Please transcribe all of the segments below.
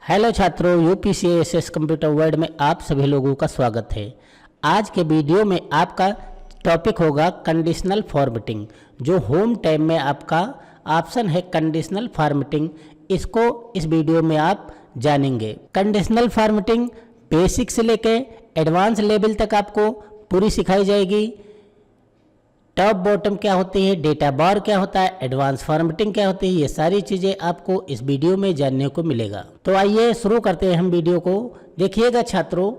Hello छात्रों, UPCSS computer world में आप सभी लोगों का स्वागत है। आज के वीडियो में आपका टॉपिक होगा कंडीशनल फॉर्मेटिंग। जो होम टैब में आपका ऑप्शन है कंडीशनल फॉर्मेटिंग, इसको इस वीडियो में आप जानेंगे। कंडीशनल फॉर्मेटिंग बेसिक से लेकर एडवांस लेवल तक आपको पूरी सिखाई जाएगी। टॉप बॉटम क्या होती है, डेटा बार क्या होता है, एडवांस फॉर्मेटिंग क्या होती है, ये सारी चीज़ें आपको इस वीडियो में जानने को मिलेगा। तो आइए शुरू करते हैं हम वीडियो को। देखिएगा छात्रों,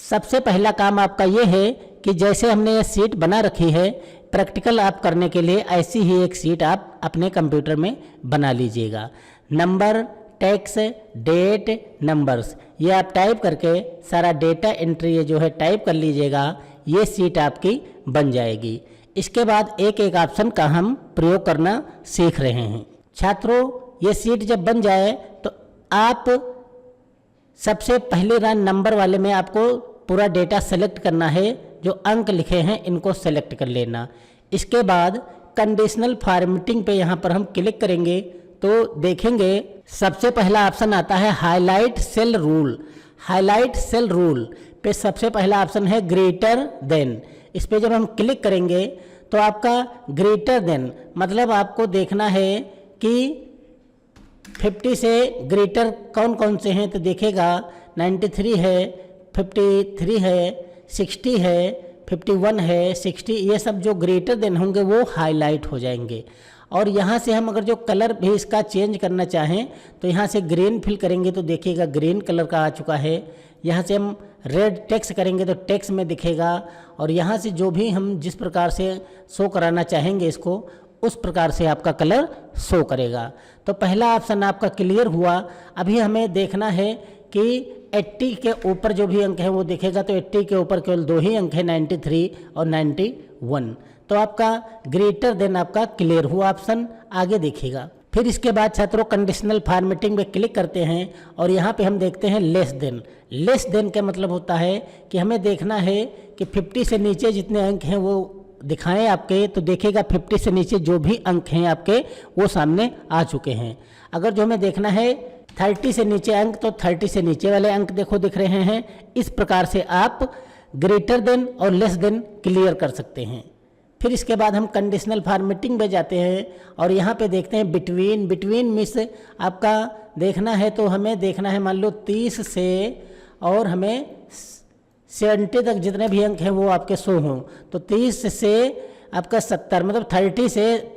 सबसे पहला काम आपका ये है कि जैसे हमने ये सीट बना रखी है, प्रैक्टिकल आप करने के लिए ऐसी ही एक सीट आप अपने कंप्यूटर में बना लीजिएगा। नंबर, टेक्स्ट, डेट, नंबर्स, ये आप टाइप करके सारा डेटा एंट्री ये जो है टाइप कर लीजिएगा। ये सीट आपकी बन जाएगी। इसके बाद एक एक ऑप्शन का हम प्रयोग करना सीख रहे हैं। छात्रों, ये सीट जब बन जाए तो आप सबसे पहले रन नंबर वाले में आपको पूरा डेटा सेलेक्ट करना है। जो अंक लिखे हैं इनको सेलेक्ट कर लेना। इसके बाद कंडीशनल फॉर्मेटिंग पे यहाँ पर हम क्लिक करेंगे तो देखेंगे सबसे पहला ऑप्शन आता है highlight cell rule. Highlight cell rule पे सबसे पहला ऑप्शन है ग्रेटर देन। इस पे जब हम क्लिक करेंगे तो आपका ग्रेटर देन मतलब आपको देखना है कि 50 से ग्रेटर कौन कौन से हैं। तो देखेगा 93 है, 53 है, 60 है, 51 है, 60, ये सब जो ग्रेटर देन होंगे वो हाईलाइट हो जाएंगे। और यहाँ से हम अगर जो कलर भी इसका चेंज करना चाहें तो यहाँ से ग्रीन फिल करेंगे तो देखिएगा ग्रीन कलर का आ चुका है। यहाँ से हम रेड टेक्स्ट करेंगे तो टेक्स्ट में दिखेगा। और यहाँ से जो भी हम जिस प्रकार से शो कराना चाहेंगे इसको, उस प्रकार से आपका कलर शो करेगा। तो पहला ऑप्शन आपका क्लियर हुआ। अभी हमें देखना है कि 80 के ऊपर जो भी अंक है वो दिखेगा। तो 80 के ऊपर केवल दो ही अंक है, 93 और 91। तो आपका ग्रेटर देन आपका क्लियर हुआ ऑप्शन, आगे देखिएगा। फिर इसके बाद छात्रों कंडीशनल फॉर्मेटिंग में क्लिक करते हैं और यहाँ पे हम देखते हैं लेस देन। लेस देन का मतलब होता है कि हमें देखना है कि 50 से नीचे जितने अंक हैं वो दिखाएं आपके। तो देखेगा 50 से नीचे जो भी अंक हैं आपके वो सामने आ चुके हैं। अगर जो हमें देखना है 30 से नीचे अंक, तो 30 से नीचे वाले अंक देखो दिख रहे हैं। इस प्रकार से आप ग्रेटर देन और लेस देन क्लियर कर सकते हैं। फिर इसके बाद हम कंडीशनल फॉर्मेटिंग में जाते हैं और यहाँ पे देखते हैं बिटवीन। बिटवीन मिस आपका देखना है तो हमें देखना है मान लो 30 से और हमें 70 तक जितने भी अंक हैं वो आपके शो हों। तो 30 से आपका 70 मतलब 30 से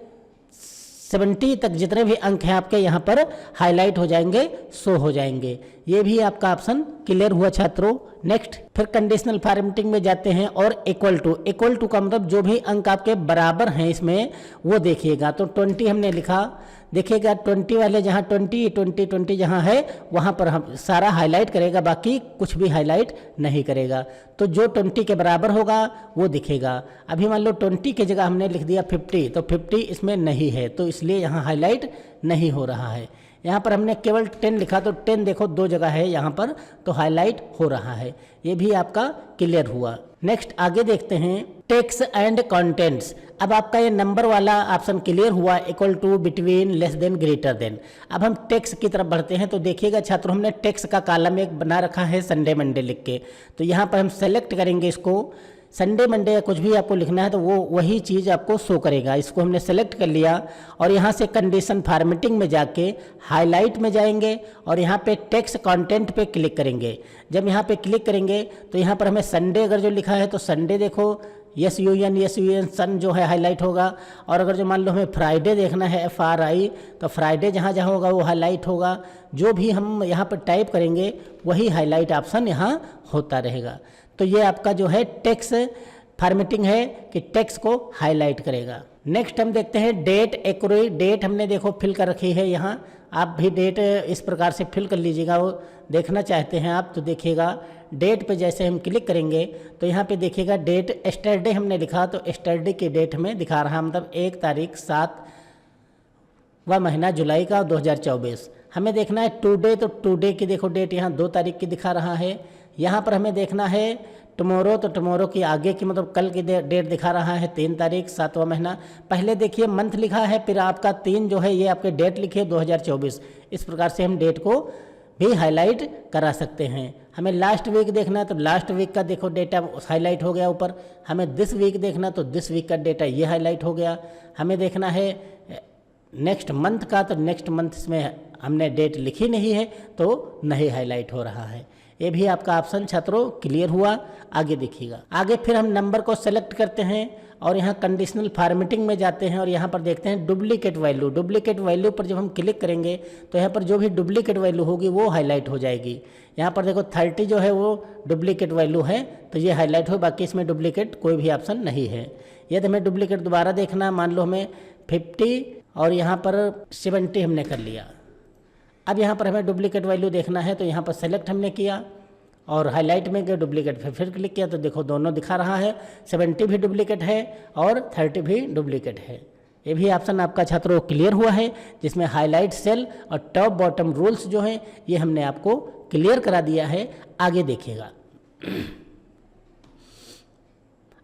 70 तक जितने भी अंक हैं आपके यहाँ पर हाईलाइट हो जाएंगे, शो हो जाएंगे। ये भी आपका ऑप्शन क्लियर हुआ छात्रों। नेक्स्ट फिर कंडीशनल फॉर्मेटिंग में जाते हैं और इक्वल टू का मतलब जो भी अंक आपके बराबर हैं इसमें वो देखिएगा। तो 20 हमने लिखा, देखिएगा 20 वाले जहाँ 20 जहाँ है वहाँ पर हम सारा हाईलाइट करेगा, बाकी कुछ भी हाईलाइट नहीं करेगा। तो जो 20 के बराबर होगा वो दिखेगा। अभी मान लो 20 की जगह हमने लिख दिया 50, तो 50 इसमें नहीं है तो इसलिए यहाँ हाईलाइट नहीं हो रहा है। यहाँ पर हमने केवल 10 लिखा तो 10 देखो दो जगह है यहाँ पर, तो हाईलाइट हो रहा है। ये भी आपका क्लियर हुआ। नेक्स्ट आगे देखते हैं टेक्स्ट एंड कंटेंट्स। अब आपका ये नंबर वाला ऑप्शन क्लियर हुआ, equal to, between, less than, greater than. अब हम टेक्स्ट की तरफ बढ़ते हैं। तो देखिएगा छात्रों, हमने टेक्स्ट का कॉलम एक बना रखा है संडे मंडे लिख के। तो यहाँ पर हम सेलेक्ट करेंगे इसको, संडे मंडे या कुछ भी आपको लिखना है तो वो वही चीज़ आपको शो करेगा। इसको हमने सेलेक्ट कर लिया और यहाँ से कंडीशन फॉर्मेटिंग में जाके हाईलाइट में जाएंगे और यहाँ पे टेक्स्ट कंटेंट पे क्लिक करेंगे। जब यहाँ पे क्लिक करेंगे तो यहाँ पर हमें संडे अगर जो लिखा है तो संडे देखो SUN सन जो है हाईलाइट होगा। और अगर जो मान लो हमें फ्राइडे देखना है FRI, तो फ्राइडे जहाँ जहाँ होगा वो हाईलाइट होगा। जो भी हम यहाँ पर टाइप करेंगे वही हाईलाइट ऑप्शन यहाँ होता रहेगा। तो ये आपका जो है टेक्स्ट फॉर्मेटिंग है कि टेक्स्ट को हाईलाइट करेगा। नेक्स्ट हम देखते हैं डेट एक्यूरेट। डेट हमने देखो फिल कर रखी है यहाँ, आप भी डेट इस प्रकार से फिल कर लीजिएगा। वो देखना चाहते हैं आप तो देखिएगा डेट पे जैसे हम क्लिक करेंगे तो यहाँ पे देखिएगा डेट एस्टरडे हमने लिखा तो एस्टरडे की डेट में दिखा रहा, मतलब 1 तारीख 7वां महीना जुलाई का 2024। हमें देखना है टुडे, तो टुडे की देखो डेट यहाँ 2 तारीख की दिखा रहा है। यहाँ पर हमें देखना है टुमारो, तो टुमारो की आगे की मतलब कल की डेट दिखा रहा है 3 तारीख 7वां महीना। पहले देखिए मंथ लिखा है, फिर आपका 3 जो है ये आपके डेट लिखिए 2024। इस प्रकार से हम डेट को भी हाईलाइट करा सकते हैं। हमें लास्ट वीक देखना है तो लास्ट वीक का देखो डेटा हाईलाइट हो गया ऊपर। हमें दिस वीक देखना तो दिस वीक का डेटा ये हाईलाइट हो गया। हमें देखना है नेक्स्ट मंथ का तो नेक्स्ट मंथ में हमने डेट लिखी नहीं है तो नहीं हाईलाइट हो रहा है। ये भी आपका ऑप्शन छात्रों क्लियर हुआ। आगे देखिएगा, आगे फिर हम नंबर को सेलेक्ट करते हैं और यहाँ कंडीशनल फॉर्मेटिंग में जाते हैं और यहाँ पर देखते हैं डुप्लीकेट वैल्यू। डुप्लीकेट वैल्यू पर जब हम क्लिक करेंगे तो यहाँ पर जो भी डुप्लीकेट वैल्यू होगी वो हाईलाइट हो जाएगी। यहाँ पर देखो 30 जो है वो डुप्लीकेट वैल्यू है तो ये हाईलाइट हो, बाकी इसमें डुप्लीकेट कोई भी ऑप्शन नहीं है। यदि हमें डुप्लीकेट दोबारा देखना, मान लो हमें 50 और यहाँ पर 70 हमने कर लिया। अब यहाँ पर हमें डुप्लीकेट वैल्यू देखना है तो यहाँ पर सेलेक्ट हमने किया और हाईलाइट में गए डुप्लीकेट फिर क्लिक किया तो देखो दोनों दिखा रहा है, 70 भी डुप्लीकेट है और 30 भी डुप्लीकेट है। ये भी ऑप्शन आपका छात्रों क्लियर हुआ है, जिसमें हाईलाइट सेल और टॉप बॉटम रूल्स जो हैं ये हमने आपको क्लियर करा दिया है। आगे देखिएगा,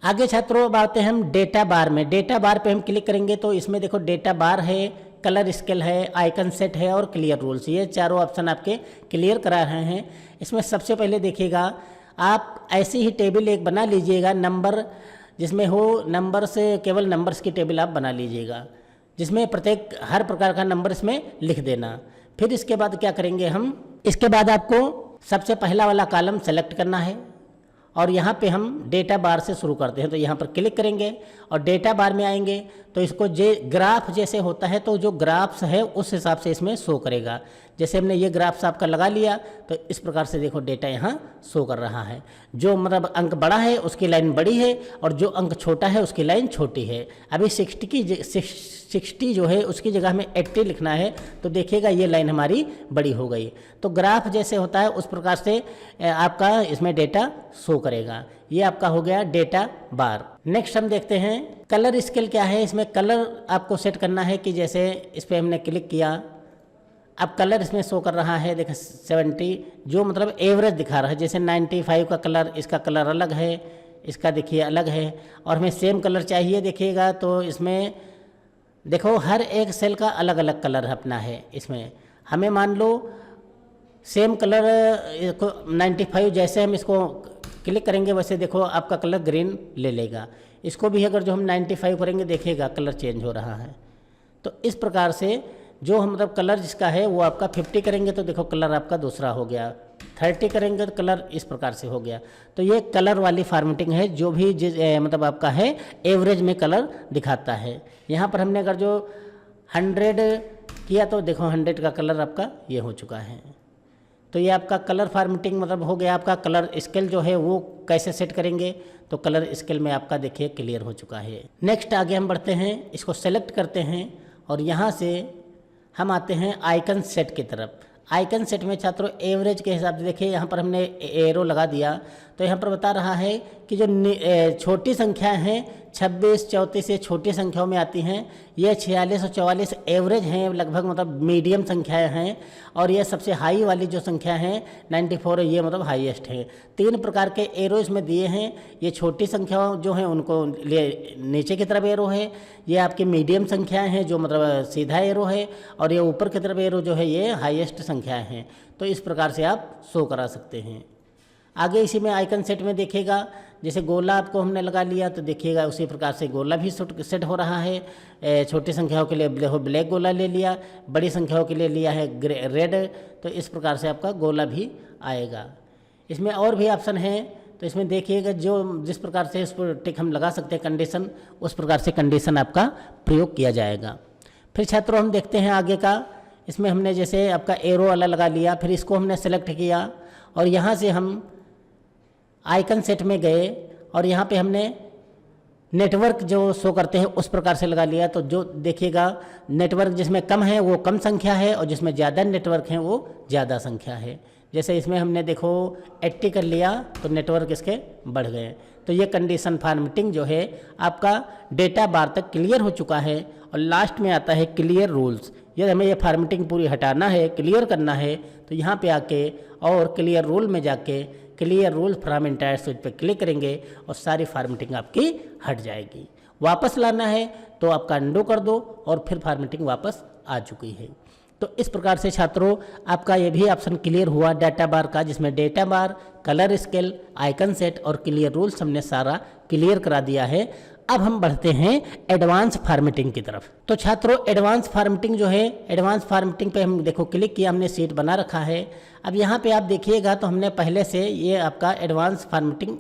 आगे छात्रों अब आते हैं हम डेटा बार में। डेटा बार पे हम क्लिक करेंगे तो इसमें देखो डेटा बार है, कलर स्केल है, आइकन सेट है और क्लियर रूल्स, ये चारों ऑप्शन आपके क्लियर करा रहे हैं। इसमें सबसे पहले देखिएगा, आप ऐसी ही टेबल एक बना लीजिएगा नंबर, जिसमें हो नंबर से केवल नंबर्स की टेबल आप बना लीजिएगा, जिसमें प्रत्येक हर प्रकार का नंबर इसमें लिख देना। फिर इसके बाद क्या करेंगे हम, इसके बाद आपको सबसे पहला वाला कॉलम सेलेक्ट करना है और यहाँ पे हम डेटा बार से शुरू करते हैं तो यहाँ पर क्लिक करेंगे और डेटा बार में आएंगे तो इसको ग्राफ जैसे होता है तो जो ग्राफ्स है उस हिसाब से इसमें शो करेगा। जैसे हमने ये ग्राफ्स आपका लगा लिया तो इस प्रकार से देखो डेटा यहाँ शो कर रहा है। जो मतलब अंक बड़ा है उसकी लाइन बड़ी है और जो अंक छोटा है उसकी लाइन छोटी है। अभी 60 जो है उसकी जगह हमें 80 लिखना है तो देखिएगा ये लाइन हमारी बड़ी हो गई। तो ग्राफ जैसे होता है उस प्रकार से आपका इसमें डेटा शो करेगा। ये आपका हो गया डेटा बार। नेक्स्ट हम देखते हैं कलर स्केल क्या है। इसमें कलर आपको सेट करना है कि जैसे इस पर हमने क्लिक किया, अब कलर इसमें शो कर रहा है, देखो 70 जो मतलब एवरेज दिखा रहा है। जैसे 95 का कलर, इसका कलर अलग है, इसका देखिए अलग है और हमें सेम कलर चाहिए देखिएगा तो इसमें देखो हर एक सेल का अलग अलग कलर अपना है। इसमें हमें मान लो सेम कलर 95 जैसे हम इसको क्लिक करेंगे वैसे देखो आपका कलर ग्रीन ले लेगा। इसको भी अगर जो हम 95 करेंगे देखिएगा कलर चेंज हो रहा है। तो इस प्रकार से जो हम मतलब कलर जिसका है वो आपका 50 करेंगे तो देखो कलर आपका दूसरा हो गया, 30 करेंगे तो कलर इस प्रकार से हो गया। तो ये कलर वाली फॉर्मेटिंग है जो भी मतलब आपका है एवरेज में कलर दिखाता है। यहाँ पर हमने अगर जो 100 किया तो देखो 100 का कलर आपका ये हो चुका है। तो ये आपका कलर फॉर्मेटिंग मतलब हो गया। आपका कलर स्केल जो है वो कैसे सेट करेंगे तो कलर स्केल में आपका देखिए क्लियर हो चुका है। नेक्स्ट आगे हम बढ़ते हैं, इसको सेलेक्ट करते हैं और यहाँ से हम आते हैं आइकन सेट की तरफ। आइकन सेट में छात्रों एवरेज के हिसाब से देखिए यहाँ पर हमने एरो लगा दिया तो यहाँ पर बता रहा है कि जो छोटी संख्या हैं 26, 34 ये छोटी संख्याओं में आती हैं। ये 46 और 44 एवरेज हैं, लगभग मतलब मीडियम संख्याएं हैं। और ये सबसे हाई वाली जो संख्या है 94 ये मतलब हाईएस्ट है। 3 प्रकार के एरो इसमें दिए हैं। ये छोटी संख्याओं जो हैं उनको लिए नीचे की तरफ एरो है, ये आपकी मीडियम संख्याएं हैं जो मतलब सीधा एरो है, और ये ऊपर की तरफ एरो जो है ये हाईएस्ट संख्याएं हैं। तो इस प्रकार से आप शो करा सकते हैं। आगे इसी में आइकन सेट में देखिएगा, जैसे गोला आपको हमने लगा लिया तो देखिएगा उसी प्रकार से गोला भी सेट हो रहा है। छोटी संख्याओं के लिए ब्लैक गोला ले लिया, बड़ी संख्याओं के लिए लिया है रेड। तो इस प्रकार से आपका गोला भी आएगा। इसमें और भी ऑप्शन है तो इसमें देखिएगा जो जिस प्रकार से इस पर टिक हम लगा सकते हैं कंडीशन, उस प्रकार से कंडीशन आपका प्रयोग किया जाएगा। फिर छात्रों हम देखते हैं आगे का। इसमें हमने जैसे आपका एरो वाला लगा लिया, फिर इसको हमने सेलेक्ट किया और यहाँ से हम आइकन सेट में गए और यहाँ पे हमने नेटवर्क जो शो करते हैं उस प्रकार से लगा लिया। तो जो देखिएगा नेटवर्क जिसमें कम है वो कम संख्या है और जिसमें ज़्यादा नेटवर्क हैं वो ज़्यादा संख्या है। जैसे इसमें हमने देखो 80 कर लिया तो नेटवर्क इसके बढ़ गए। तो ये कंडीशन फॉर्मेटिंग जो है आपका डेटा बार तक क्लियर हो चुका है। और लास्ट में आता है क्लियर रूल्स। यदि हमें ये फॉर्मेटिंग पूरी हटाना है, क्लियर करना है, तो यहाँ पे आके और क्लियर रूल में जाके clear rule from entire sheet पे क्लिक करेंगे और सारी फॉर्मेटिंग आपकी हट जाएगी। वापस लाना है तो आपका अंडू कर दो और फिर फॉर्मेटिंग वापस आ चुकी है। तो इस प्रकार से छात्रों आपका ये भी ऑप्शन क्लियर हुआ डाटा बार का, जिसमें डेटा बार, कलर स्केल, आइकन सेट और क्लियर रूल्स हमने सारा क्लियर करा दिया है। अब हम बढ़ते हैं एडवांस फॉर्मेटिंग की तरफ। तो छात्रों एडवांस फॉर्मेटिंग जो है, एडवांस फॉर्मेटिंग पे हम देखो क्लिक किया, हमने सीट बना रखा है। अब यहाँ पे आप देखिएगा तो हमने पहले से ये आपका एडवांस फॉर्मेटिंग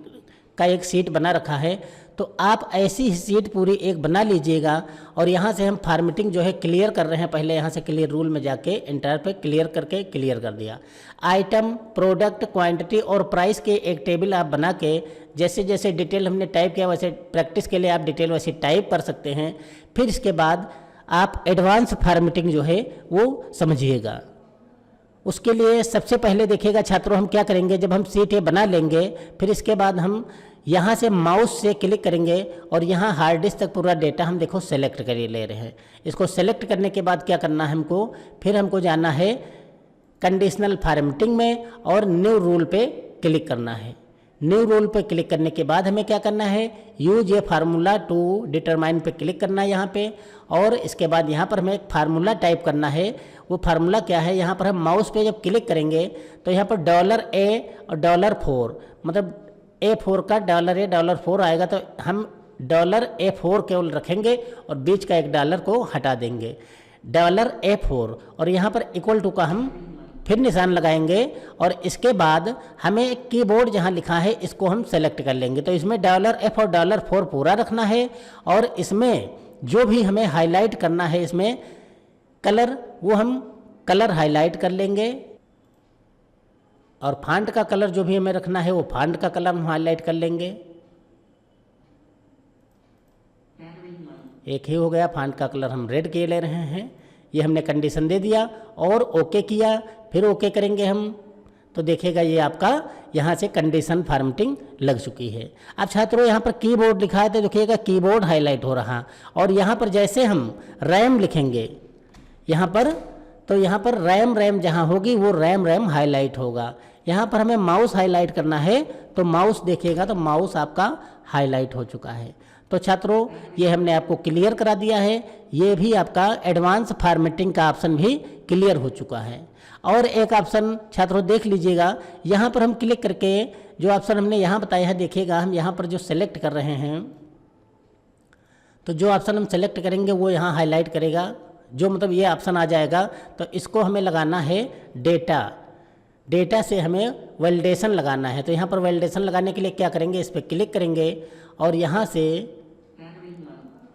का एक सीट बना रखा है, तो आप ऐसी ही सीट पूरी एक बना लीजिएगा। और यहाँ से हम फॉर्मेटिंग जो है क्लियर कर रहे हैं। पहले यहाँ से क्लियर रूल में जाके इंटर पे क्लियर करके क्लियर कर दिया। आइटम, प्रोडक्ट, क्वांटिटी और प्राइस के एक टेबल आप बना के जैसे जैसे डिटेल हमने टाइप किया वैसे प्रैक्टिस के लिए आप डिटेल वैसे टाइप कर सकते हैं। फिर इसके बाद आप एडवांस फॉर्मेटिंग जो है वो समझिएगा। उसके लिए सबसे पहले देखिएगा छात्रों हम क्या करेंगे, जब हम सीट ये बना लेंगे फिर इसके बाद हम यहाँ से माउस से क्लिक करेंगे और यहाँ हार्ड डिस्क तक पूरा डेटा हम देखो सेलेक्ट कर ले रहे हैं। इसको सेलेक्ट करने के बाद क्या करना है हमको, फिर हमको जाना है कंडीशनल फॉर्मेटिंग में और न्यू रूल पे क्लिक करना है। न्यू रूल पे क्लिक करने के बाद हमें क्या करना है, use a formula to determine पे क्लिक करना है यहाँ पे। और इसके बाद यहाँ पर हमें एक फार्मूला टाइप करना है। वो फार्मूला क्या है, यहाँ पर हम माउस पे जब क्लिक करेंगे तो यहाँ पर $A और $4 मतलब A4 का $A $4 आएगा, तो हम $A4 केवल रखेंगे और बीच का $1 को हटा देंगे, $A4। और यहाँ पर इक्वल टू का हम फिर निशान लगाएंगे और इसके बाद हमें एक कीबोर्ड जहाँ लिखा है इसको हम सेलेक्ट कर लेंगे। तो इसमें $F और $4 पूरा रखना है और इसमें जो भी हमें हाईलाइट करना है इसमें कलर, वो हम कलर हाईलाइट कर लेंगे। और फॉन्ट का कलर जो भी हमें रखना है वो फॉन्ट का कलर हम हाईलाइट कर लेंगे। एक ही हो गया, फॉन्ट का कलर हम रेड के ले रहे हैं। ये हमने कंडीशन दे दिया और ओके किया, फिर ओके करेंगे हम तो देखिएगा ये आपका यहाँ से कंडीशन फॉर्मेटिंग लग चुकी है। अब छात्रों यहाँ पर कीबोर्ड लिखा है तो देखिएगा कीबोर्ड हाईलाइट हो रहा। और यहाँ पर जैसे हम रैम लिखेंगे यहाँ पर, तो यहाँ पर रैम जहाँ होगी वो रैम हाईलाइट होगा। यहाँ पर हमें माउस हाईलाइट करना है तो माउस देखिएगा तो माउस आपका हाईलाइट हो चुका है। तो छात्रों ये हमने आपको क्लियर करा दिया है। ये भी आपका एडवांस फॉर्मेटिंग का ऑप्शन भी क्लियर हो चुका है। और एक ऑप्शन छात्रों देख लीजिएगा, यहाँ पर हम क्लिक करके जो ऑप्शन हमने यहाँ बताया है देखिएगा, हम यहाँ पर जो सेलेक्ट कर रहे हैं तो जो ऑप्शन हम सेलेक्ट करेंगे वो यहाँ हाईलाइट करेगा, जो मतलब ये ऑप्शन आ जाएगा। तो इसको हमें लगाना है डेटा से हमें वैलिडेशन लगाना है। तो यहाँ पर वैलिडेशन लगाने के लिए क्या करेंगे, इस पर क्लिक करेंगे और यहाँ से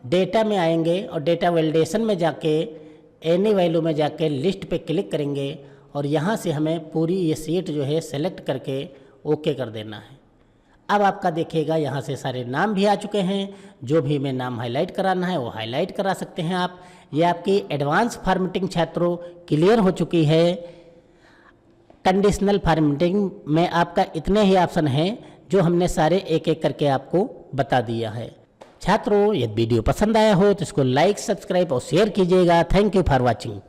डेटा में आएंगे और डेटा वैलिडेशन में जाके एनी वैल्यू में जाके लिस्ट पे क्लिक करेंगे और यहाँ से हमें पूरी ये सीट जो है सेलेक्ट करके ओके कर देना है। अब आपका देखिएगा यहाँ से सारे नाम भी आ चुके हैं। जो भी हमें नाम हाईलाइट कराना है वो हाईलाइट करा सकते हैं आप। ये आपकी एडवांस फॉर्मेटिंग छात्रों क्लियर हो चुकी है। कंडीशनल फॉर्मेटिंग में आपका इतने ही ऑप्शन हैं जो हमने सारे एक एक करके आपको बता दिया है। छात्रों यदि वीडियो पसंद आया हो तो इसको लाइक, सब्सक्राइब और शेयर कीजिएगा। Thank you for watching.